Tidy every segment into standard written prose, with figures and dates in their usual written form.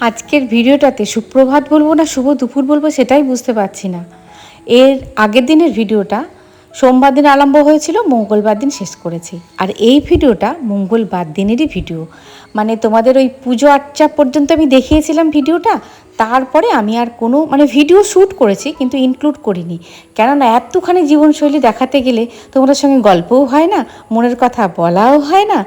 আজকের ভিডিওটাতে সুপ্রভাত বলবো না শুভ দুপুর বলবো সেটাই বুঝতে পারছি না। এর আগের দিনের ভিডিওটা সোমবার দিন আরম্ভ হয়েছিল, মঙ্গলবার দিন শেষ করেছি। আর এই ভিডিওটা মঙ্গলবার দিনেরই ভিডিও, মানে তোমাদের ওই পুজো আর্চা পর্যন্ত আমি দেখিয়েছিলাম ভিডিওটা। তারপরে আমি আর কোনো ভিডিও শ্যুট করেছি কিন্তু ইনক্লুড করিনি, কেননা এতখানি জীবনশৈলী দেখাতে গেলে তোমাদের সঙ্গে গল্পও হয় না, মনের কথা বলাও হয় না।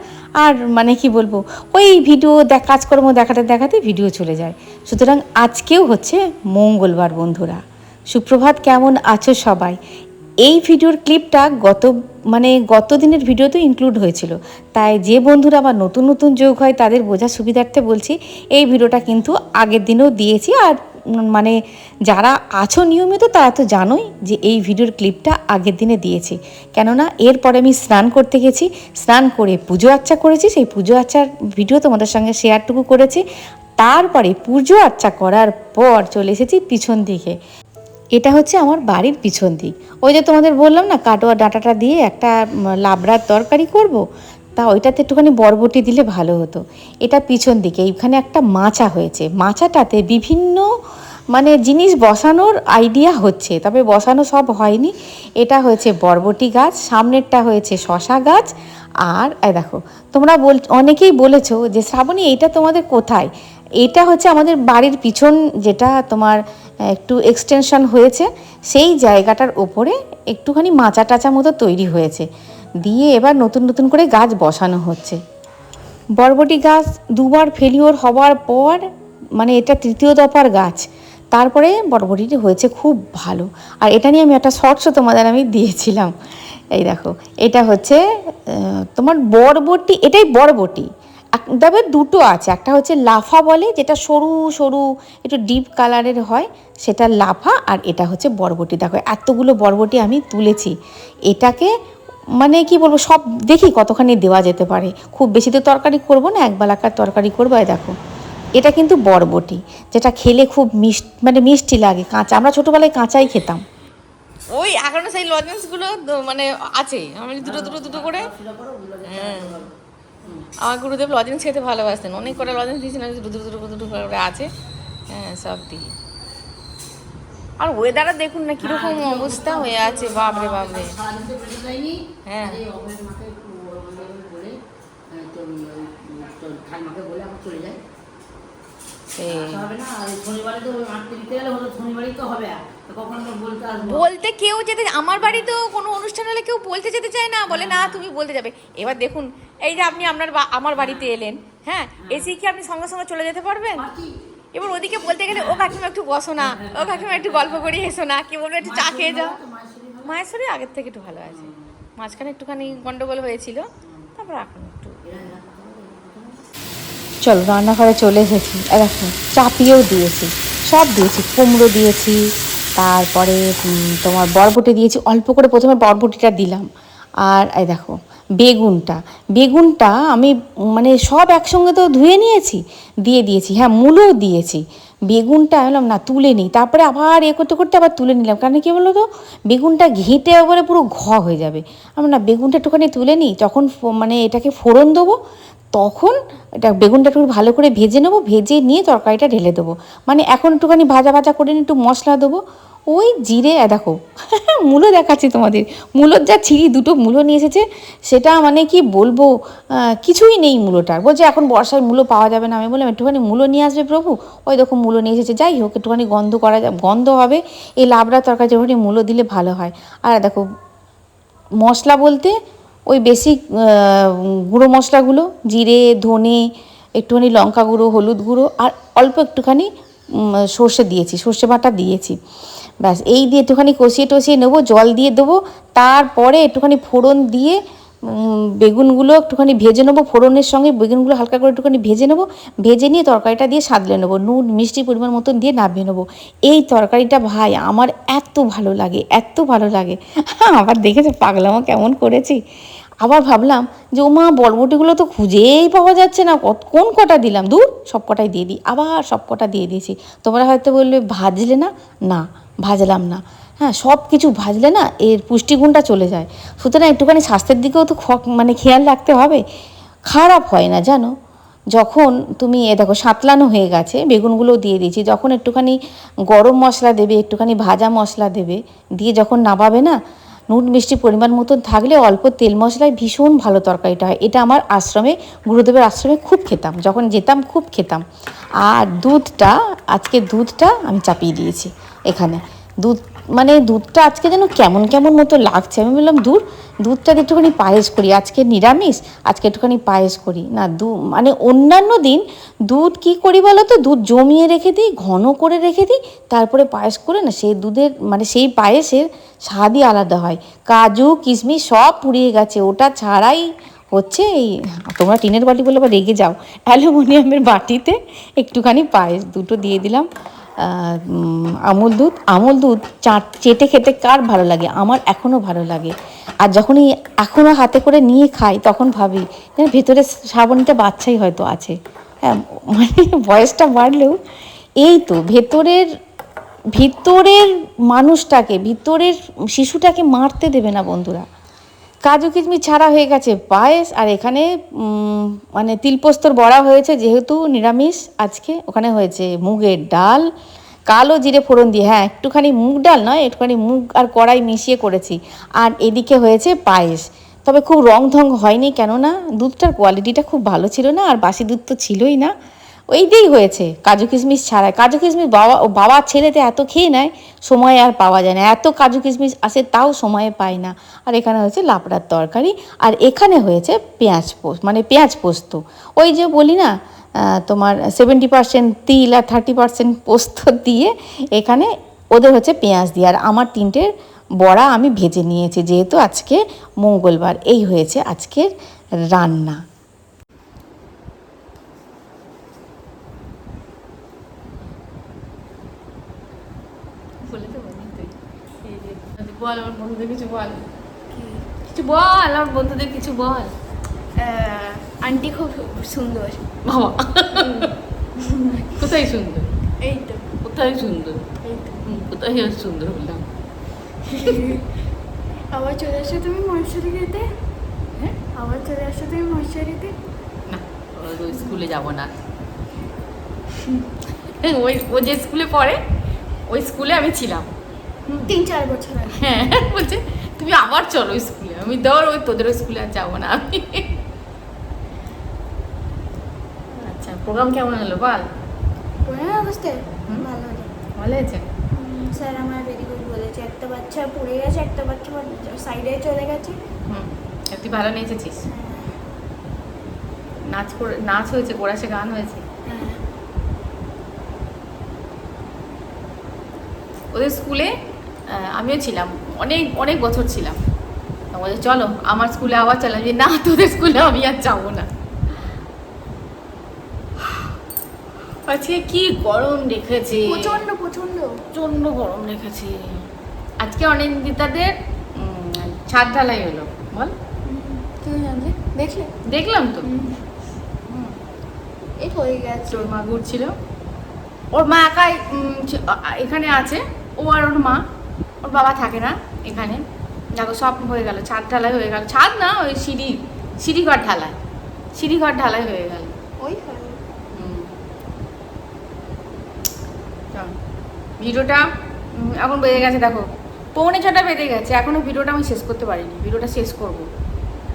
আর কি বলবো, ওই ভিডিও কাজকর্ম দেখাতে দেখাতে ভিডিও চলে যায়। সুতরাং আজকেও হচ্ছে মঙ্গলবার বন্ধুরা, সুপ্রভাত, কেমন আছো সবাই? এই ভিডিওর ক্লিপটা গত দিনের ভিডিওতে ইনক্লুড হয়েছিল, তাই যে বন্ধুরা আবার নতুন নতুন যোগ হয় তাদের বোঝার সুবিধার্থে বলছি, এই ভিডিওটা কিন্তু আগের দিনেও দিয়েছি। আর যারা আছো নিয়মিত তারা তো জানোই যে এই ভিডিওর ক্লিপটা আগের দিনে দিয়েছি, কেননা এরপরে আমি স্নান করতে গেছি, স্নান করে পুজো আর্চা করেছি, সেই পুজো আর্চার ভিডিও তোমাদের সঙ্গে শেয়ারটুকু করেছি। তারপরে পুজো আর্চা করার পর চলে এসেছি পিছন দিকে। এটা হচ্ছে আমার বাড়ির পিছন দিক। ওই যে তোমাদের বললাম না, কাটোয়া ডাঁটাটা দিয়ে একটা লাবড়ার তরকারি করব, তা ওইটাতে একটুখানি বরবটি দিলে ভালো হতো। এটা পিছন দিকে এইখানে একটা মাচা হয়েছে, মাচাটাতে বিভিন্ন জিনিস বসানোর আইডিয়া হচ্ছে, তবে বসানো সব হয়নি। এটা হয়েছে বরবটি গাছ, সামনেরটা হয়েছে শশা গাছ। আর দেখো, তোমরা অনেকেই বলেছো যে শ্রাবণী এইটা তোমাদের কোথায়? এটা হচ্ছে আমাদের বাড়ির পিছন, যেটা তোমার একটু এক্সটেনশন হয়েছে, সেই জায়গাটার ওপরে একটুখানি মাচা টাচা মতো তৈরি হয়েছে, দিয়ে এবার নতুন নতুন করে গাছ বসানো হচ্ছে। বরবটি গাছ দুবার ফেলিওর হওয়ার পর এটা তৃতীয় দফার গাছ, তারপরে বরবটিটি হয়েছে খুব ভালো। আর এটা নিয়ে আমি একটা শর্টসও তোমাদের আমি দিয়েছিলাম। এই দেখো, এটা হচ্ছে তোমার বরবটি, এটাই বরবটি। তবে দুটো আছে, একটা হচ্ছে লাফা বলে, যেটা সরু সরু একটু ডিপ কালারের হয়, সেটা লাফা। আর এটা হচ্ছে বরবটি। দেখো এতগুলো বরবটি আমি তুলেছি। এটাকে কি বলবো, সব দেখি কতখানি দেওয়া যেতে পারে। খুব বেশি তো তরকারি করবো না, একবেলাকার তরকারি করবো। দেখো, এটা কিন্তু বরবটি, যেটা খেলে খুব মিষ্টি লাগে, কাঁচা। আমরা ছোটোবেলায় কাঁচাই খেতাম। ওই এখনো সেই লজেন্সগুলো আছে, আমি দুটো দুটো দুটো করে। হ্যাঁ, আমার গুরুদেব লজেন্স খেতে ভালোবাসতেন, অনেক কটা লজেন্স দিয়েছিলাম, দুটো দুটো দুটো দুটো করে আছে। হ্যাঁ, সব দিই। আর ওয়েদারটা দেখুন না কিরকম অবস্থা হয়ে আছে, বাপরে বাপরে। হ্যাঁ, বলতে কেউ যেতে, আমার বাড়ি তো কোনো অনুষ্ঠান হলে কেউ বলতে যেতে চায় না, বলে না তুমি বলতে যাবে। এবার দেখুন, এই যে আপনি আমার বাড়িতে এলেন, হ্যাঁ, এসে কি আপনি সঙ্গে সঙ্গে চলে যেতে পারবেন? এবার ওদিকে বলতে গেলে, ও কাকিমা একটু বসো না, ও কাকিমা একটু গল্প করি এসো না, কি বলবো একটু চা খেয়ে যাও। মায়ের শরীর আগের থেকে একটু ভালো আছে, মাঝখানে একটুখানি গন্ডগোল হয়েছিল, তারপর এখন একটু। চলো, রান্নাঘরে চলে এসেছি। দেখো, চাপিয়েও দিয়েছি, সব দিয়েছি, কুমড়ো দিয়েছি, তারপরে তোমার বরবটি দিয়েছি অল্প করে, প্রথমে বরবটিটা দিলাম। আর দেখো, বেগুনটা আমি সব একসঙ্গে তো ধুয়ে নিয়েছি, দিয়ে দিয়েছি। হ্যাঁ, মূলও দিয়েছি। বেগুনটা বললাম না তুলে নিই, তারপরে আবার করতে করতে আবার তুলে নিলাম, কারণ কি বলো তো, বেগুনটা ঘেঁটে একবারে পুরো হয়ে যাবে। আমরা না, বেগুনটা একটুখানি তুলে নিই, তখন এটাকে ফোড়ন দেবো, তখন এটা বেগুনটা একটু ভালো করে ভেজে নেবো, ভেজে নিয়ে তরকারিটা ঢেলে দেবো। এখন একটুখানি ভাজা ভাজা করে নিয়ে একটু মশলা দেবো, ওই জিরে। দেখো মূলো দেখাচ্ছি তোমাদের, মূলোর যা ছিঁড়ি, দুটো মূলো নিয়ে এসেছে, সেটা কি বলবো, কিছুই নেই মূলোটার। বলছে এখন বর্ষায় মূলো পাওয়া যাবে না। আমি বললাম একটুখানি মূলো নিয়ে আসবে প্রভু, ওই দেখো মূলো নিয়ে এসেছে। যাই হোক, একটুখানি গন্ধ হবে, এই লাবড়া তরকারি একটুখানি মূলো দিলে ভালো হয়। আর দেখো, মশলা বলতে ওই বেসিক গুঁড়ো মশলাগুলো, জিরে, ধনে, একটুখানি লঙ্কা গুঁড়ো, হলুদ গুঁড়ো, আর অল্প একটুখানি সর্ষে দিয়েছি, সর্ষে বাটা দিয়েছি। ব্যাস, এই দিয়ে একটুখানি কষিয়ে টষিয়ে নেবো, জল দিয়ে দেবো। তারপরে একটুখানি ফোড়ন দিয়ে বেগুনগুলো একটুখানি ভেজে নেবো, ফোড়নের সঙ্গে বেগুনগুলো হালকা করে একটুখানি ভেজে নেবো, ভেজে নিয়ে তরকারিটা দিয়ে সাদলে নেবো, নুন মিষ্টি পরিমাণ মতন দিয়ে নামিয়ে নেবো। এই তরকারিটা ভাই আমার এত ভালো লাগে, এত ভালো লাগে। আবার দেখেছো পাগলামো কেমন করেছি। আবার ভাবলাম যে ও মা, বরবটিগুলো তো খুঁজেই পাওয়া যাচ্ছে না, কোন কটা দিলাম, দূর সব কটাই দিয়ে দিই। আবার সব কটা দিয়ে দিয়েছি। তোমরা হয়তো বলবে ভাজলে না, না ভাজলাম না। হ্যাঁ, সব কিছু ভাজলে না এর পুষ্টিগুণটা চলে যায়। সুতরাং একটুখানি স্বাস্থ্যের দিকেও তো খেয়াল রাখতে হবে, খারাপ হয় না জানো। যখন তুমি দেখো সাঁতলানো হয়ে গেছে, বেগুনগুলো দিয়ে দিয়েছি, যখন একটুখানি গরম মশলা দেবে, একটুখানি ভাজা মশলা দেবে, দিয়ে যখন নামাবে না, নুন মিষ্টি পরিমাণ মতন থাকলে অল্প তেল মশলায় ভীষণ ভালো তরকারিটা হয়। এটা আমার আশ্রমে, গুরুদেবের আশ্রমে খুব খেতাম, যখন যেতাম খুব খেতাম। আর দুধটা, আজকে দুধটা আমি চাপিয়ে দিয়েছি এখানে। দুধ মানে দুধটা আজকে যেন কেমন কেমন মতো লাগছে। আমি বললাম দুধটা দিয়ে একটুখানি পায়েস করি, আজকে নিরামিষ, আজকে একটুখানি পায়েস করি না। মানে অন্যান্য দিন দুধ কি করি বলো তো, দুধ জমিয়ে রেখে দিই, ঘন করে রেখে দিই, তারপরে পায়েস করে না, সেই দুধের মানে সেই পায়েসের স্বাদই আলাদা হয়। কাজু কিশমিশ সব পুড়িয়ে গেছে, ওটা ছাড়াই হচ্ছে এই, তোমরা টিনের বাটি বলে বা রেগে যাও, অ্যালুমিনিয়ামের বাটিতে একটুখানি পায়েস, দুটো দিয়ে দিলাম। আমুল দুধ চেটে খেতে কার ভালো লাগে, আমার এখনও ভালো লাগে। আর যখনই এখনও হাতে করে নিয়ে খাই তখন ভাবি যেন ভেতরে শ্রাবণীটা বাচ্চাই হয়তো আছে। হ্যাঁ, মানে বয়সটা বাড়লেও এই তো ভিতরের মানুষটাকে, ভিতরের শিশুটাকে মারতে দেবে না বন্ধুরা। কাজু কিশমিশ ছাড়া হয়ে গেছে পায়েস, আর এখানে মানে তিলপোস্তর বড়া হয়েছে, যেহেতু নিরামিষ আজকে। ওখানে হয়েছে মুগের ডাল, কালো জিরে ফোড়ন দিয়ে, হ্যাঁ একটুখানি মুগ ডাল নয়, একটুখানি মুগ আর কড়াই মিশিয়ে করেছি। আর এদিকে হয়েছে পায়েস, তবে খুব রং ঢং হয়নি, কেননা দুধটার কোয়ালিটিটা খুব ভালো ছিল না, আর বাসি দুধ তো ছিলই না। ওই দিয়েই হয়েছে, কাজু কিশমিশ ছাড়াই। কাজু কিশমিশ বাবা ছেলেতে এত খেয়ে নেয়, সময় আর পাওয়া যায় না, এত কাজু কিশমিশ আসে তাও সময়ে পায় না। আর এখানে হয়েছে লাবড়ার তরকারি, আর এখানে হয়েছে পেঁয়াজ পোস্ত। ওই যে বলি না, তোমার 70% তিল আর 30% পোস্ত দিয়ে এখানে ওদের হচ্ছে পেঁয়াজ দিয়ে, আর আমার 3টে বড়া আমি ভেজে নিয়েছি, যেহেতু আজকে মঙ্গলবার। এই হয়েছে আজকের রান্না। বল আমার বন্ধুদের কিছু বল, কিছু বল আমার বন্ধুদের কিছু বল। আন্টি খুব সুন্দর। বাবা কোথায় সুন্দর? এই তো কোথায় সুন্দর? এই তো কোথায় আর সুন্দর বললাম? আবার চলে আসো তুমি মহেশ্বরীতে। হ্যাঁ, আবার চলে আসো তুমি মহেশ্বরীতে। না ওই স্কুলে যাব না। ও যে স্কুলে পড়ে ওই স্কুলে আমি ছিলাম 3-4 বছর আগে। হ্যাঁ, বলছে তুমি আবার চলো স্কুলে। আমি ওই তোদের স্কুলে আর যাবো না আমি। আচ্ছা, প্রোগ্রাম কেমন হলো বল? পড়ে অবস্থায় ভালো হলো। ভালো হয়েছে? স্যার আমার ভেরি গুড বলেছে। একটা বাচ্চা পড়ে গেছে, একটা বাচ্চা সাইডে চলে গেছে। তুই ভালো নেচেছিস? নাচ হয়েছে, কোরাসে গান হয়েছে। হ্যাঁ। ওদের স্কুলে আমিও ছিলাম, অনেক অনেক বছর ছিলাম। বলে চলো আমার স্কুলে আবার চলো। যে না, তোদের স্কুলে আমি আর যাবো না। আজকে কি গরম রেখেছে, প্রচন্ড প্রচন্ড প্রচন্ড গরম রেখেছে। আজকে অনিন্দিতাদের ছাদ ঢালাই হলো, বল। তুমি জানলে? দেখলে? দেখলাম তো। এই হয়ে গেছে। ওর মা ঘুরছিল, ওর মা একাই এখানে আছে, ও আর ওর মা। ওর বাবা থাকে না এখানে। দেখো সব হয়ে গেল, ছাদ ঢালাই হয়ে গেল। ছাদ না, ওই সিঁড়িঘর ঢালাই হয়ে গেল। ওই ভিডিওটা এখন বেজে গেছে, দেখো 6:45 বেজে গেছে, এখনো ভিডিওটা আমি শেষ করতে পারিনি। ভিডিওটা শেষ করব,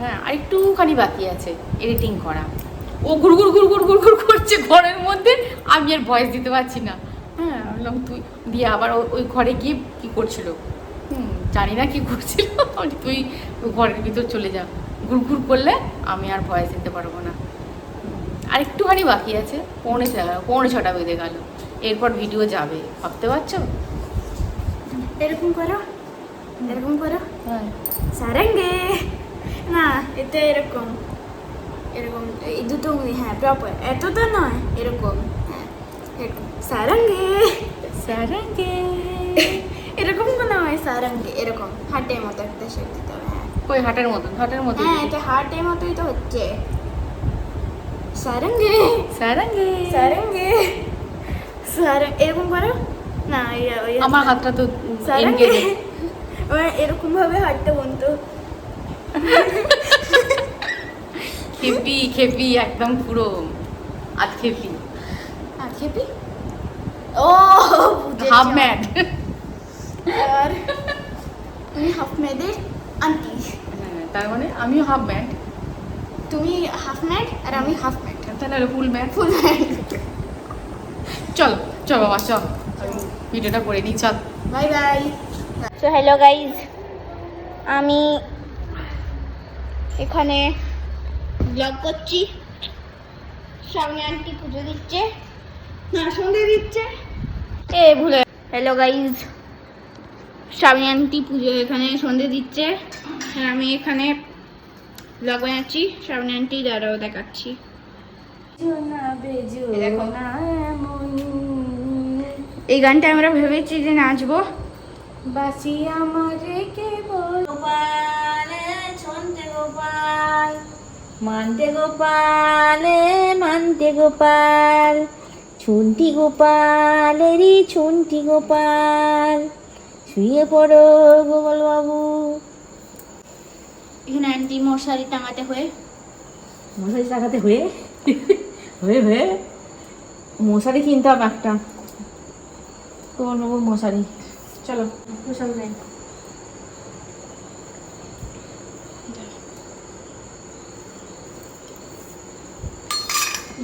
হ্যাঁ, আর একটুখানি বাকি আছে এডিটিং করা। ও গুড় করছে ঘরের মধ্যে, আমি আর ভয়েস দিতে পারছি না। হ্যাঁ, বললাম তুই দিয়ে আবার ওই ঘরে গিয়ে কী করছিল, জানি না কী করছিল। তুই ঘরের ভিতর চলে যা, গুড় করলে আমি আর ভয়েস দিতে পারবো না। আর একটুখানি বাকি আছে, 6:45 বেজে গেল। এরপর ভিডিও যাবে, ভাবতে পারছো? এরকম করো, এরকম করো। হ্যাঁ, সারেঙ্গে না, এটা এরকম এরকম এই দুটো উঙ্গলি, হ্যাঁ প্রপার, এত তো নয়, এরকম। হ্যাঁ এরকম সারেঙ্গে এরকম তো নয়, সারেঙ্গে এরকম হাটের মতো একটা শেপ দিতে হবে। হ্যাঁ কই হাটের মতো? হ্যাঁ, এটা হাটের মতোই তো হচ্ছে। সারেঙ্গে এরকম করো না, আমার হাতটা তো সারেঙ্গে এরকম ভাবে হাঁটতে বলতো। খেপি একদম পুরো। আধ খেপি আর খেপি ও বুঝেছি। Half mad. আর তুমি হাফ ম্যাডের আন্টি, তার মানে আমিও হাফ ম্যাড, তুমি হাফ ম্যাড আর আমি হাফ ম্যাড, তাহলে ফুল ম্যাড। ফুল ম্যাড। চল চল বাবা চল, ভিডিওটা করে নিই চল। Bye bye. So hello guys, আমি এখানে ব্লগ করছি। সামনে আন্টি পুজো দিচ্ছে, না সন্ধে দিচ্ছে, এ ভুলে। হ্যালো গাইজ, সামনে আন্টি পুজো এখানে সন্ধে দিচ্ছে, আর আমি এখানে ব্লগ বানাচ্ছি। সামনে আন্টি দাঁড়াও দেখাচ্ছি। দেখো এই গানটা আমরা ভেবেছি যে নাচবো। বাসি আমারে কেবল গোপাল ছন্দে গোপাল মানতে গোপাল মানতে গোপাল ছুন্টি গোপাল রে ছুন্টি গোপাল শুয়ে পড়ো গোপাল বাবু। এখানে আন্টি মশারি টাঙাতে হয়ে, মশারি টাকাতে হয়ে হয়ে হয়ে মশারি কিনতে হবে একটা, তোমার নেবো মশারি। চলো মশারি নেই।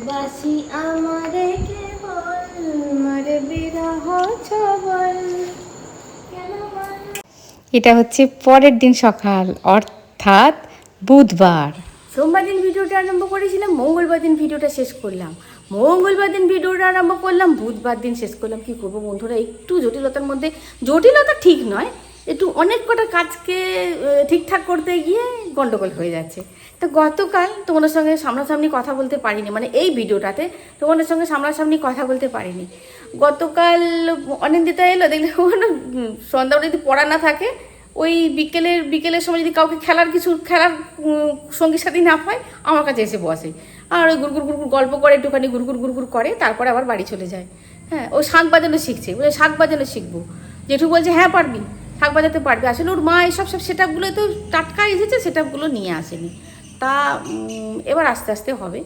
বাসি আমারে কেবল মারে বিরহ ছবল। এটা হচ্ছে পরের দিন সকাল, অর্থাৎ বুধবার। সোমবার দিন ভিডিওটা আরম্ভ করেছিলাম, মঙ্গলবার দিন ভিডিওটা শেষ করলাম, মঙ্গলবার দিন ভিডিওটা আরম্ভ করলাম, বুধবার দিন শেষ করলাম। কি করবো বন্ধুরা, একটু জটিলতার মধ্যে, জটিলতা ঠিক নয়, একটু অনেক কটা কাজকে ঠিকঠাক করতে গিয়ে গন্ডগোল হয়ে যাচ্ছে। তো গতকাল তোমাদের সঙ্গে সামনাসামনি কথা বলতে পারিনি, মানে এই ভিডিওটাতে তোমাদের সঙ্গে সামনাসামনি কথা বলতে পারিনি। গতকাল অনিন্দিতা এলো, দেখলে ওখানে সন্ধ্যাবেলা যদি পড়া না থাকে, ওই বিকেলের সময় যদি কাউকে খেলার সঙ্গী সাথী না পায়, আমার কাছে এসে বসে আর ওই গুড়গুড় গুড়গুড় গল্প করে, একটুখানি গুড়গুড় গুড়গুড় করে, তারপরে আবার বাড়ি চলে যায়। হ্যাঁ, ও শাঁখ বাজানো শিখছে, বলে শাঁখ বাজানো শিখবো। জেঠু বলছে হ্যাঁ পারবি, শাঁখ বাজাতে পারবি। আসলে ওর মা এসব সেটআপগুলো তো টাটকা এসেছে, সেটআপগুলো নিয়ে আসেনি। তা এবার আস্তে আস্তে হবে।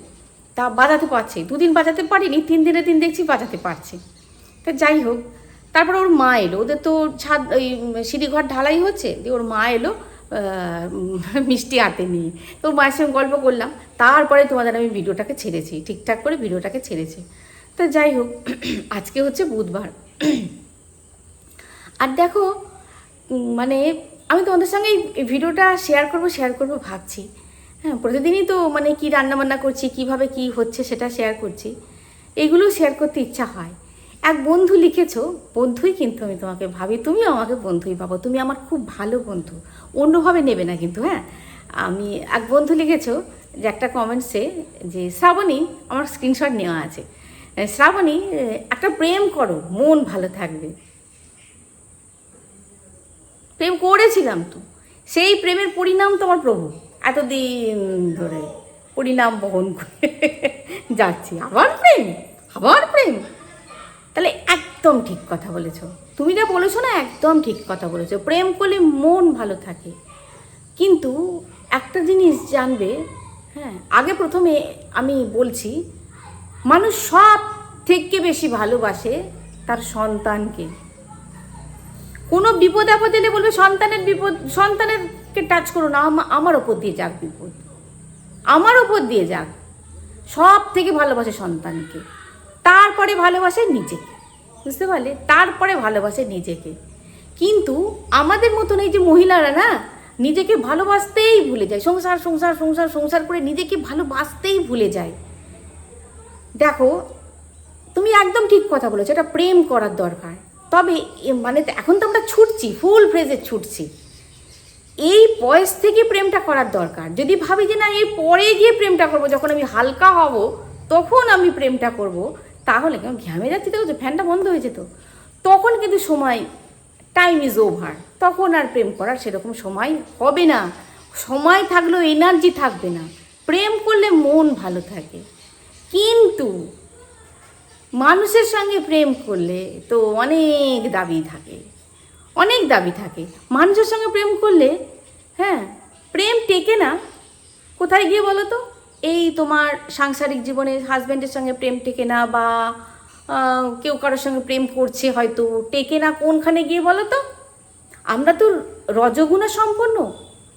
তা বাজাতে পারছে, 2 দিন বাজাতে পারিনি, 3 দিনের দিন দেখছি বাজাতে পারছে। তা যাই হোক, তারপরে ওর মা এলো, ওদের তো ছাদ ওই সিঁড়িঘর ঢালাই হচ্ছে, দিয়ে ওর মা এলো মিষ্টি হাতে নিয়ে। তো ওর মায়ের সঙ্গে গল্প করলাম, তারপরে তোমাদের আমি ভিডিওটাকে ছেড়েছি, ঠিকঠাক করে ভিডিওটাকে ছেড়েছি। তো যাই হোক, আজকে হচ্ছে বুধবার। আর দেখো, মানে আমি তোমাদের সঙ্গে এই ভিডিওটা শেয়ার করব ভাবছি। হ্যাঁ, প্রতিদিনই তো মানে কি রান্নাবান্না করছি, কিভাবে কি হচ্ছে সেটা শেয়ার করছি, এইগুলো শেয়ার করতে ইচ্ছা হয়। এক বন্ধু লিখেছো, বন্ধুই কিন্তু আমি তোমাকে ভাবি, তুমিও আমাকে বন্ধুই ভাবো, তুমি আমার খুব ভালো বন্ধু, অন্যভাবে নেবে না কিন্তু। হ্যাঁ, আমি এক বন্ধু লিখেছো যে একটা কমেন্টসে, যে শ্রাবণী, আমার স্ক্রিনশট নেওয়া আছে, শ্রাবণী একটা প্রেম করো, মন ভালো থাকবে। প্রেম করেছিলাম তো, সেই প্রেমের পরিণাম তোমার প্রভু এতদিন ধরে পরিণাম বহন করে যাচ্ছি। আবার প্রেম। তাহলে একদম ঠিক কথা বলেছো, তুমি যা বলেছো না, একদম ঠিক কথা বলেছো। প্রেম করলে মন ভালো থাকে, কিন্তু একটা জিনিস জানবে। হ্যাঁ, আগে প্রথমে আমি বলছি, মানুষ সব থেকে বেশি ভালোবাসে তার সন্তানকে। কোনো বিপদ আপদ এলে বলবে সন্তানেরকে টাচ করো না, আমার ওপর দিয়ে যাক বিপদ, আমার ওপর দিয়ে যাক। সব থেকে ভালোবাসে সন্তানকে, তারপরে ভালোবাসে নিজেকে, বুঝতে পারলে? তারপরে ভালোবাসে নিজেকে। কিন্তু আমাদের মতন এই যে মহিলারা না, নিজেকে ভালোবাসতেই ভুলে যায়, সংসার করে নিজেকে ভালোবাসতেই ভুলে যায়। দেখো, তুমি একদম ঠিক কথা বলেছো, এটা প্রেম করার দরকার। তবে মানে এখন তো আমরা ছুটছি, ফুল ফ্রেজে ছুটছি, এই বয়স থেকে প্রেমটা করার দরকার। যদি ভাবি যে না, এর পরে গিয়ে প্রেমটা করবো, যখন আমি হালকা হব তখন আমি প্রেমটা করব, তাহলে কেমন ঘামে যাচ্ছি, দেখো ফ্যানটা বন্ধ হয়েছে তো, তখন কিন্তু টাইম ইজ ওভার, তখন আর প্রেম করার সেরকম সময় হবে না। সময় থাকলেও এনার্জি থাকবে না। প্রেম করলে মন ভালো থাকে, কিন্তু মানুষের সঙ্গে প্রেম করলে তো অনেক দাবি থাকে। মানুষের সঙ্গে প্রেম করলে, হ্যাঁ, প্রেম টেকে না। কোথায় গিয়ে বলো তো? এই তোমার সাংসারিক জীবনে হাজব্যান্ডের সঙ্গে প্রেম টেকে না, বা কেউ কারোর সঙ্গে প্রেম করছে হয়তো, টেকে না কোনখানে গিয়ে বলো তো? আমরা তো রজগুণে সম্পন্ন।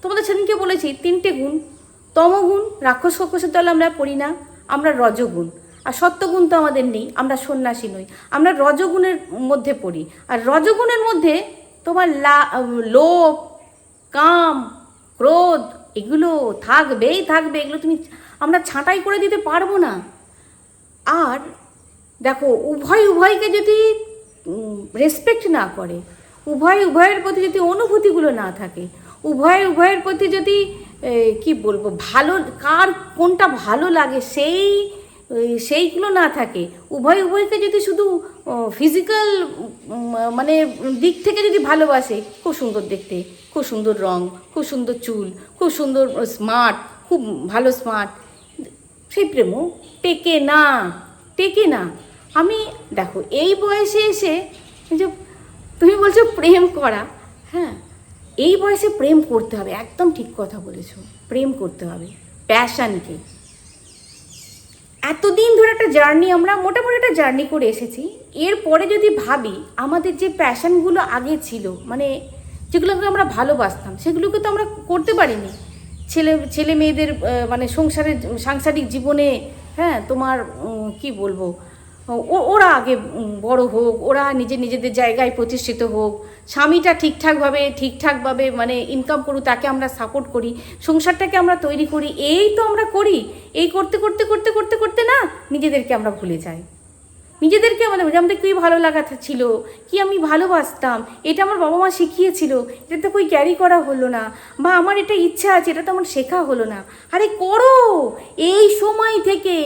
তোমাদের সেদিনকে বলেছি 3টে গুণ, তমগুণ রাক্ষস ফক্ষসের দলে আমরা পড়ি না, আমরা রজগুণ। আর সত্যগুণ তো আমাদের নেই, আমরা সন্ন্যাসী নই, আমরা রজগুণের মধ্যে পড়ি। আর রজগুণের মধ্যে তোমার লোভ, কাম, ক্রোধ এগুলো থাকবেই থাকবে, এগুলো আমরা ছাঁটাই করে দিতে পারবো না। আর দেখো, উভয়কে যদি রেসপেক্ট না করে, উভয়ের প্রতি যদি অনুভূতিগুলো না থাকে, উভয়ের প্রতি যদি কি বলবো, ভালো কার কোনটা ভালো লাগে সেইগুলো না থাকে, উভয়কে যদি শুধু ফিজিক্যাল মানে দিক থেকে যদি ভালোবাসে, খুব সুন্দর দেখতে, খুব সুন্দর রং, খুব সুন্দর চুল, খুব সুন্দর স্মার্ট, খুব ভালো স্মার্ট, সেই প্রেমও টেকে না। আমি দেখো এই বয়সে এসে যে তুমি বলছো প্রেম করা, হ্যাঁ এই বয়সে প্রেম করতে হবে, একদম ঠিক কথা বলেছো, প্রেম করতে হবে প্যাশনকে। এতদিন ধরে একটা জার্নি, আমরা মোটামুটি একটা জার্নি করে এসেছি। এরপরে যদি ভাবি আমাদের যে প্যাশনগুলো আগে ছিল, মানে যেগুলোকে আমরা ভালোবাসতাম, সেগুলোকে তো আমরা করতে পারিনি। ছেলে মেয়েদের মানে সাংসারিক জীবনে, হ্যাঁ তোমার কি বলবো, ওরা আগে বড় হোক, ওরা নিজেদের জায়গায় প্রতিষ্ঠিত হোক, স্বামীটা ঠিকঠাকভাবে মানে ইনকাম করুক, তাকে আমরা সাপোর্ট করি, সংসারটাকে আমরা তৈরি করি, এই তো আমরা করি। এই করতে না নিজেদেরকে আমরা ভুলে যাই। নিজেদেরকে আমাদের কী ভালো লাগা ছিল, কি আমি ভালোবাসতাম, এটা আমার বাবা মা শিখিয়েছিল, এটা তো কই ক্যারি করা হলো না, বা আমার এটা ইচ্ছা আছে, এটা তো আমার শেখা হলো না। আরে করো, এই সময় থেকে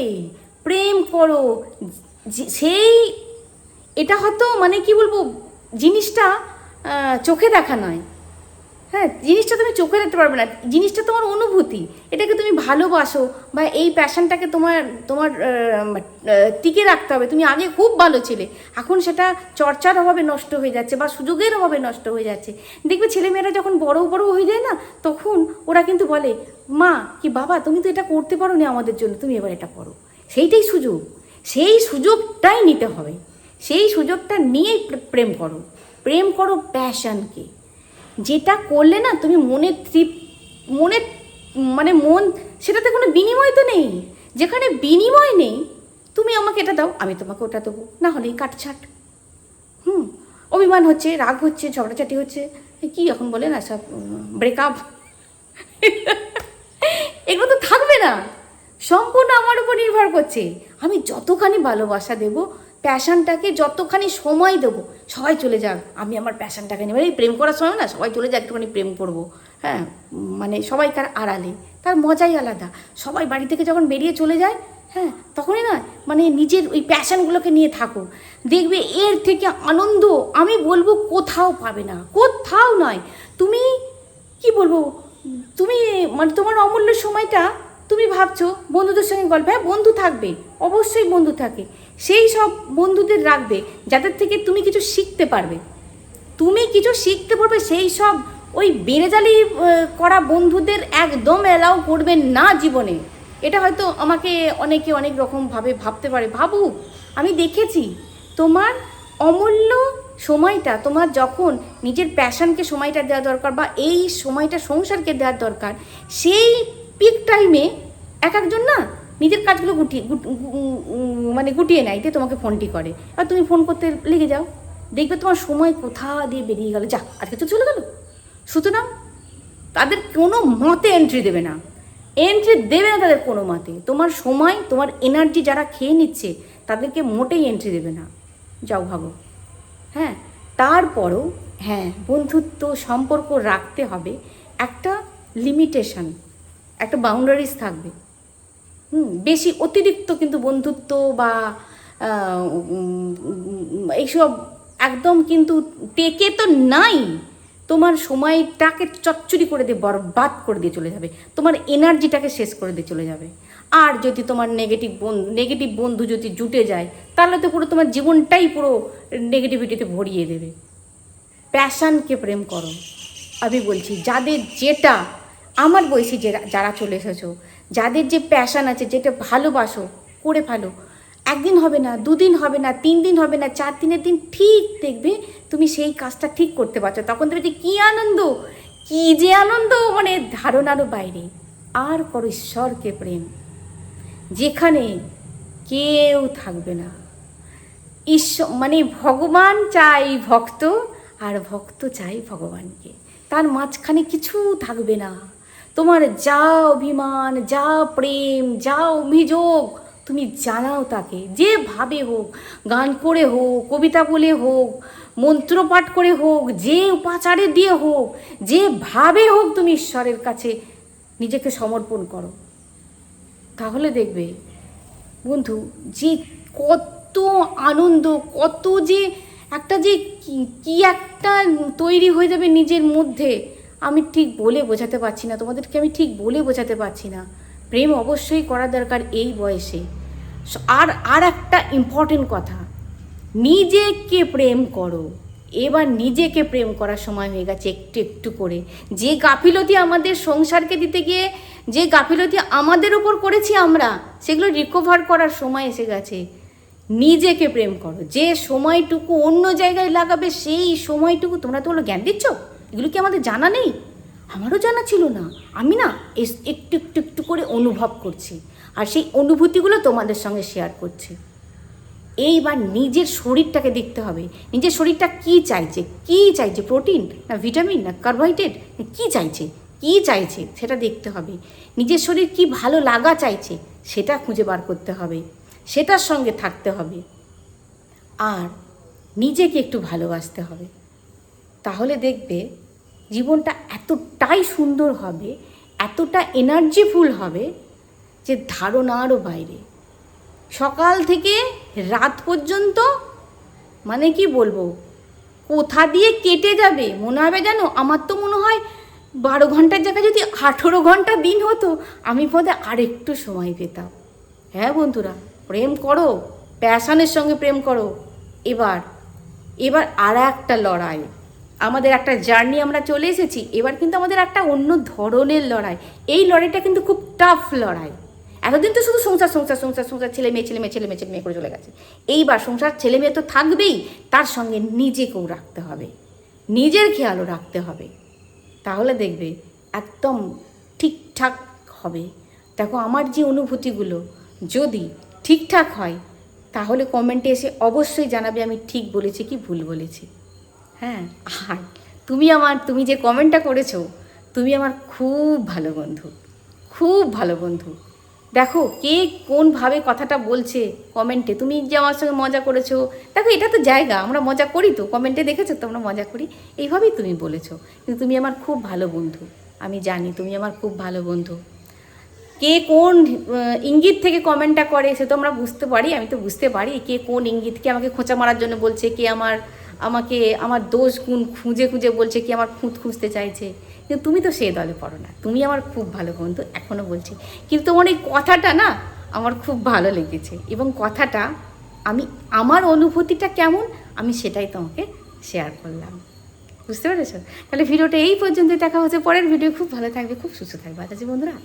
প্রেম করো। সেই এটা হয়তো মানে কি বলবো, জিনিসটা চোখে দেখা নয়, হ্যাঁ জিনিসটা তুমি চোখে দেখতে পারবে না, জিনিসটা তোমার অনুভূতি, এটাকে তুমি ভালোবাসো, বা এই প্যাশনটাকে তোমার টিকে রাখতে হবে। তুমি আগে খুব ভালো ছিলে, এখন সেটা চর্চার অভাবে নষ্ট হয়ে যাচ্ছে, বা সুযোগের অভাবে নষ্ট হয়ে যাচ্ছে। দেখবে ছেলেমেয়েরা যখন বড় হয়ে যায় না, তখন ওরা কিন্তু বলে, মা কি বাবা তুমি তো এটা করতে পারো না আমাদের জন্য, তুমি এবার এটা করো। সেইটাই সুযোগ, সেই সুযোগটাই নিতে হবে, সেই সুযোগটা নিয়েই প্রেম করো প্যাশনকে। যেটা করলে না তুমি মনে মানে মন, সেটাতে কোনো বিনিময় তো নেই। যেখানে বিনিময় নেই, তুমি আমাকে এটা দাও, আমি তোমাকে ওটা দেবো, না হলেই কাটছাট, অভিমান হচ্ছে, রাগ হচ্ছে, ঝগড়াঝাটি হচ্ছে, কি এখন বলে না সব ব্রেকআপ, এগুলো তো থাকবে না। সম্পূর্ণ আমার উপর নির্ভর করছে, আমি যতখানি ভালোবাসা দেবো, প্যাশনটাকে যতখানি সময় দেবো, সবাই চলে যাক, আমি আমার প্যাশনটাকে নেব। এই প্রেম করার সময় না সবাই চলে যাক, একটুখানি প্রেম করবো, হ্যাঁ মানে সবাইকার আড়ালে, তার মজাই আলাদা। সবাই বাড়ি থেকে যখন বেরিয়ে চলে যায়, হ্যাঁ তখনই না মানে নিজের ওই প্যাশনগুলোকে নিয়ে থাকো, দেখবে এর থেকে আনন্দ আমি বলবো কোথাও পাবে না, কোথাও নয়। তুমি কি বলবো, তুমি মানে তোমার অমূল্য সময়টা তুমি ভাবছো বন্ধুদের সঙ্গে গল্প, হ্যাঁ বন্ধু থাকবে, অবশ্যই বন্ধু থাকে, সেই সব বন্ধুদের রাখবে যাদের থেকে তুমি কিছু শিখতে পারবে, সেই সব ওই বেড়েজালি করা বন্ধুদের একদম অ্যালাউ করবেন না জীবনে। এটা হয়তো আমাকে অনেকে অনেক রকমভাবে ভাবতে পারে, ভাবুক, আমি দেখেছি তোমার অমূল্য সময়টা, তোমার যখন নিজের প্যাশনকে সময়টা দেওয়া দরকার, বা এই সময়টা সংসারকে দেওয়ার দরকার, সেই পিক টাইমে একজন না নিজের কাজগুলো গুটিয়ে নেয়, দিয়ে তোমাকে ফোনটি করে, আর তুমি ফোন করতে লেগে যাও, দেখবে তোমার সময় কোথা দিয়ে বেরিয়ে গেল, যা আজকে তো চলে গেল। সুতরাং তাদের কোনো মতে এন্ট্রি দেবে না তাদের কোনো মতে। তোমার সময়, তোমার এনার্জি যারা খেয়ে নিচ্ছে, তাদেরকে মোটেই এন্ট্রি দেবে না, যাও ভাগো। হ্যাঁ তারপরও হ্যাঁ বন্ধুত্ব সম্পর্ক রাখতে হবে, একটা লিমিটেশন, একটা বাউন্ডারিজ থাকবে। বেশি অতিরিক্ত কিন্তু বন্ধুত্ব বা এইসব একদম কিন্তু টেকে তো নাই। তোমার সময়টাকে চচ্চড়ি করে দিয়ে বরবাদ করে দিয়ে চলে যাবে, তোমার এনার্জিটাকে শেষ করে দিয়ে চলে যাবে। আর যদি তোমার নেগেটিভ বন্ধু যদি জুটে যায়, তাহলে তো পুরো তোমার জীবনটাই পুরো নেগেটিভিটিতে ভরিয়ে দেবে। প্যাশনকে প্রেম করো, আমি বলছি যাদের যেটা আমার বয়সী যারা চলে এসেছো, যাদের যে প্যাশান আছে, যেটা ভালোবাসো, করে ফেলো। একদিন হবে না, 2 দিন হবে না, 3 দিন হবে না, 4 দিনের দিন ঠিক দেখবে তুমি সেই কাজটা ঠিক করতে পারছো। তখন দেখবে যে কী আনন্দ, কী যে আনন্দ, মানে ধারণারও বাইরে। আর করো ঈশ্বরকে প্রেম, যেখানে কেউ থাকবে না। ঈশ্বর মানে ভগবান চাই ভক্ত, আর ভক্ত চাই ভগবানকে। তার মাঝখানে কিছু থাকবে না। তোমার যা অভিমান, যা প্রেম, যা অভিযোগ, তুমি জানাও তাকে, যেভাবে হোক, গান করে হোক, কবিতা বলে হোক, মন্ত্রপাঠ করে হোক, যে উপাচারে দিয়ে হোক, যেভাবে হোক, তুমি ঈশ্বরের কাছে নিজেকে সমর্পণ করো। তাহলে দেখবে বন্ধু যে কত আনন্দ, কত যে একটা যে কি একটা তৈরি হয়ে যাবে নিজের মধ্যে, আমি ঠিক বলে বোঝাতে পারছি না তোমাদেরকে, আমি ঠিক বলে বোঝাতে পারছি না। প্রেম অবশ্যই করা দরকার এই বয়সে। আর একটা ইম্পর্টেন্ট কথা, নিজেকে প্রেম করো। এবার নিজেকে প্রেম করার সময় হয়ে গেছে একটু একটু করে। যে গাফিলতি আমাদের সংসারকে দিতে গিয়ে, যে গাফিলতি আমাদের ওপর করেছি আমরা, সেগুলো রিকভার করার সময় এসে গেছে। নিজেকে প্রেম করো। যে সময়টুকু অন্য জায়গায় লাগাবে, সেই সময়টুকু তোমরা তো জ্ঞান দিচ্ছ, এগুলো কি আমাদের জানা নেই? আমারও জানা ছিল না। আমি না একটু একটু একটু করে অনুভব করছি, আর সেই অনুভূতিগুলো তোমাদের সঙ্গে শেয়ার করছি। এইবার নিজের শরীরটাকে দেখতে হবে, নিজের শরীরটা কি চাইছে, কি চাইছে, প্রোটিন না ভিটামিন না কার্বোহাইড্রেট, কি চাইছে, কি চাইছে সেটা দেখতে হবে। নিজের শরীর কি ভালো লাগা চাইছে সেটা খুঁজে বার করতে হবে, সেটার সঙ্গে থাকতে হবে, আর নিজেকে একটু ভালোবাসতে হবে। তাহলে দেখবে জীবনটা এতটাই সুন্দর হবে, এতটা এনার্জিফুল হবে যে ধারণারও বাইরে। সকাল থেকে রাত পর্যন্ত মানে কি বলবো, কোথা দিয়ে কেটে যাবে মনে হবে জানো? আমার তো মনে হয় 12 ঘন্টার জায়গায় যদি 18 ঘন্টা দিন হতো, আমি বোধহয় আরেকটু সময় পেতাম। হ্যাঁ বন্ধুরা, প্রেম করো, প্যাশনের সঙ্গে প্রেম করো। এবার আর একটা লড়াই, আমাদের একটা জার্নি আমরা চলে এসেছি। এবার কিন্তু আমাদের একটা অন্য ধরনের লড়াই। এই লড়াইটা কিন্তু খুব টাফ লড়াই। এতদিন তো শুধু সংসার সংসার সংসার সংসার, ছেলে মেয়ে ছেলে মেয়ে ছেলে মেয়ে ছেলে মেয়ে করে চলে গেছে। এইবার সংসার ছেলে মেয়ে তো থাকবেই, তার সঙ্গে নিজেকেও রাখতে হবে, নিজের খেয়ালও রাখতে হবে। তাহলে দেখবে একদম ঠিকঠাক হবে। দেখো আমার যে অনুভূতিগুলো যদি ঠিকঠাক হয়, তাহলে কমেন্টে এসে অবশ্যই জানাবে আমি ঠিক বলেছি কি ভুল বলেছি। হ্যাঁ, আর তুমি যে কমেন্টটা করেছো, তুমি আমার খুব ভালো বন্ধু, খুব ভালো বন্ধু। দেখো কে কোনভাবে কথাটা বলছে কমেন্টে। তুমি যে আমার সঙ্গে মজা করেছো, দেখো এটা তো জায়গা, আমরা মজা করি তো, কমেন্টে দেখেছো তো আমরা মজা করি, এইভাবেই তুমি বলেছো। কিন্তু তুমি আমার খুব ভালো বন্ধু, আমি জানি তুমি আমার খুব ভালো বন্ধু। কে কোন ইঙ্গিত থেকে কমেন্টটা করে সে তো আমরা বুঝতে পারি, আমি তো বুঝতে পারি কে কোন ইঙ্গিত, কে আমাকে খোঁচা মারার জন্য বলছে, কে আমাকে আমার দোষ গুণ খুঁজে খুঁজে বলছে, কে আমার খুঁজতে চাইছে। কিন্তু তুমি তো সেই দলে পড়ো না, তুমি আমার খুব ভালো বন্ধু, এখনও বলছি। কিন্তু তোমার এই কথাটা না আমার খুব ভালো লেগেছে, এবং কথাটা আমার অনুভূতিটা কেমন আমি সেটাই তোমাকে শেয়ার করলাম। বুঝতে পেরেছো? তাহলে ভিডিওটা এই পর্যন্ত, দেখা হচ্ছে পরের ভিডিও। খুব ভালো থাকবে, খুব সুস্থ থাকবে। আচ্ছা বন্ধুরা।